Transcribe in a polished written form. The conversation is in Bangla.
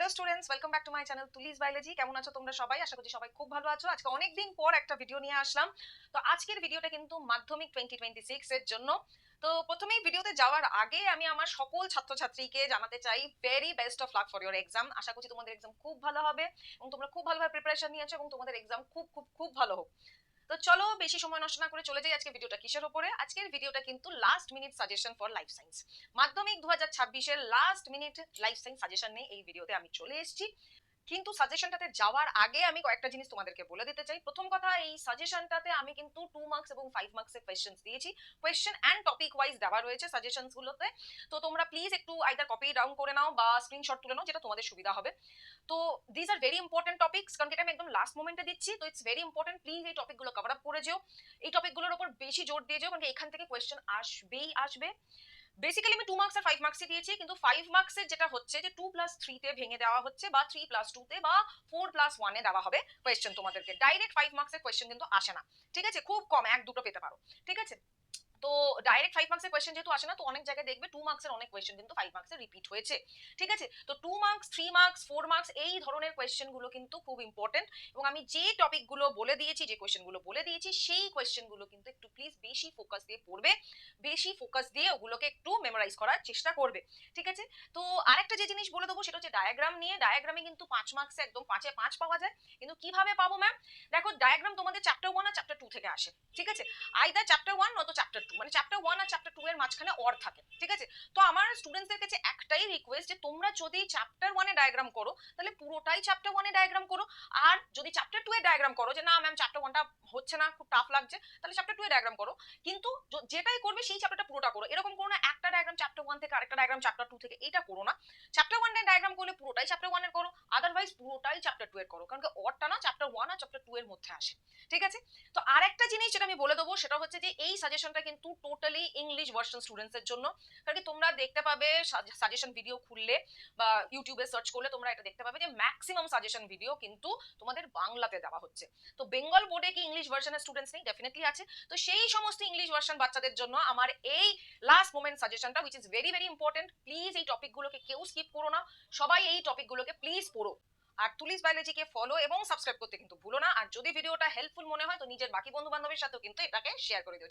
Hello students, welcome back to my channel তুলিস বায়োলজি। কেমন আছো তোমরা সবাই? আশা করছি সবাই খুব ভালো আছো। আজকে অনেকদিন পর একটা ভিডিও নিয়ে আসলাম। তো আজকের ভিডিওটা কিন্তু মাধ্যমিক 2026 এর জন্য। তো প্রথমেই ভিডিওতে যাওয়ার আগে আমি আমার সকল ছাত্রছাত্রীকে জানাতে চাই very best of luck for your exam. আশা করছি তোমাদের এক্সাম খুব ভালো হবে এবং তোমরা খুব ভালোভাবে প্রিপারেশন নিয়েছো এবং তোমাদের এক্সাম খুব খুব খুব ভালো হোক। তো চলো বেশি সময় নষ্ট না করে চলে যাই আজকে ভিডিওটা কিসের উপরে। আজকের ভিডিওটা কিন্তু last minute suggestion for life science. মাধ্যমিক 2026 এর last minute life science suggestion নিয়ে এই ভিডিওতে আমি চলে এসেছি। কিন্তু সাজেশনটাতে যাওয়ার আগে আমি কয়েকটা জিনিস তোমাদেরকে বলে দিতে চাই। প্রথম কথা, এই সাজেশনটাতে আমি কিন্তু 2 মার্কস এবং 5 মার্কসের কোয়েশ্চেন্স দিয়েছি। কোয়েশ্চেন এন্ড টপিক ওয়াইজ দেওয়া রয়েছে সাজেশনস গুলোতে। তো তোমরা প্লিজ একটু আইদার কপি ডাউন করে নাও বা স্ক্রিনশট তুলে নাও, যেটা তোমাদের সুবিধা হবে। তো this are very important topics, কারণ এটা আমি একদম লাস্ট মোমেন্টে দিচ্ছি। তো ইটস ভেরি ইম্পর্টেন্ট, প্লিজ এই টপিকগুলো কভার আপ করে যেও। এই টপিকগুলোর উপর বেশি জোর দিয়ে যেও, কারণ এখান থেকে কোয়েশ্চেন আসবেই আসবে। বেসিক্যালি আমি 2 মার্কস আর 5 মার্কসই দিয়েছি, কিন্তু 5 মার্কসের যেটা হচ্ছে যে 2+3 তে ভেঙে দেওয়া হচ্ছে বা 3+2 তে বা 4+1 এ দেওয়া হবে কোয়েশ্চেন তোমাদেরকে। ডাইরেক্ট 5 মার্কসের কোয়েশ্চেন কিন্তু আসে না, ঠিক আছে? খুব কম, এক দুটো পেতে পারো, ঠিক আছে? তো ডাইরেক্ট 5 মার্কসের কোয়েশ্চেন যেহেতু আসে না, তো অনেক জায়গায় দেখবে 2 মার্কসের অনেক কোয়েশ্চেন কিন্তু 5 মার্কসে রিপিট হয়েছে, ঠিক আছে? তো 2 মার্কস, 3 মার্কস, 4 মার্কস এই ধরনের কোয়েশ্চেন গুলো কিন্তু খুব ইম্পর্টেন্ট। এবং আমি যে টপিক গুলো বলে দিয়েছি, যে কোয়েশ্চেন গুলো বলে দিয়েছি, সেই কোয়েশ্চেন গুলো কিন্তু একটু প্লিজ বেশি ফোকাস দিয়ে পড়বে, বেশি ফোকাস দিয়ে ওগুলোকে একটু মেমোরাইজ করার চেষ্টা করবে, ঠিক আছে? তো আরেকটা যে জিনিস বলে দেবো সেটা হচ্ছে ডায়াগ্রাম নিয়ে। ডায়াগ্রামে কিন্তু 5 মার্কসে একদম 5 এ 5 পাওয়া যায়। কিন্তু কিভাবে পাবো ম্যাম? দেখো, ডায়াগ্রাম তোমাদের চ্যাপ্টার 1 আর চ্যাপ্টার 2 থেকে আসে, ঠিক আছে? আইদার চ্যাপ্টার 1 নয়তো চ্যাপ্টার 2, মানে চ্যাপ্টার 1 আর চ্যাপ্টার 2 এর মাঝখানে অর থাকে, ঠিক আছে? তো আমার স্টুডেন্টসদের কাছে একটাই রিকোয়েস্ট যে তোমরা যদি চ্যাপ্টার 1 এ ডায়াগ্রাম করো তাহলে পুরোটাই চ্যাপ্টার 1 এ ডায়াগ্রাম করো। আর যদি চ্যাপ্টার 2 এ ডায়াগ্রাম করো যে না ম্যাম চ্যাপ্টার 1টা হচ্ছে না, খুব টাফ লাগছে, তাহলে চ্যাপ্টার 2 এ ডায়াগ্রাম করো। কিন্তু যেটাই করবে সেই চ্যাপ্টারটা পুরোটা করো। এরকম করো না একটা ডায়াগ্রাম চ্যাপ্টার 1 থেকে আরেকটা ডায়াগ্রাম চ্যাপ্টার 2 থেকে, এটা করো না। চ্যাপ্টার 1 এ ডায়াগ্রাম করলে পুরোটাই চ্যাপ্টার 1 এর করো, আদারওয়াইজ পুরোটাই চ্যাপ্টার 2 এর করো, কারণ কি অরটা না চ্যাপ্টার 1 আর চ্যাপ্টার 2 এর মধ্যে আসে, ঠিক আছে? তো আরেকটা জিনিস যেটা আমি বলে দেবো সেটা হচ্ছে যে এই সাজেশনটা কিন্তু টোটালি ইংলিশ ভার্সন স্টুডেন্টস এর জন্য। কারণ কি তোমরা দেখতে পাবে সাজেশন ভিডিও খুললে বা ইউটিউবে সার্চ করলে তোমরা এটা দেখতে পাবে যে ম্যাক্সিমাম সাজেশন ভিডিও কিন্তু তোমাদের বাংলাতে দেওয়া হচ্ছে। তো বেঙ্গল বোর্ডে কি ইংলিশ ভার্সনের স্টুডেন্টস নেই? ডেফিনেটলি আছে। তো সেই সমস্ত ইংলিশ ভার্সন বাচ্চাদের জন্য আমার এই লাস্ট মোমেন্ট সাজেশনটা, which is very very important. Please এই টপিকগুলোকে কেউ স্কিপ করো না, সবাই এই টপিকগুলোকে প্লিজ পড়ো। আর তুলিস বায়োলজিকে ফলো এবং সাবস্ক্রাইব করতে কিন্তু ভুলো না। আর যদি ভিডিওটা হেল্পফুল মনে হয় তো নিজের বাকি বন্ধু বান্ধবের সাথেও কিন্তু এটাকে শেয়ার করে দিও।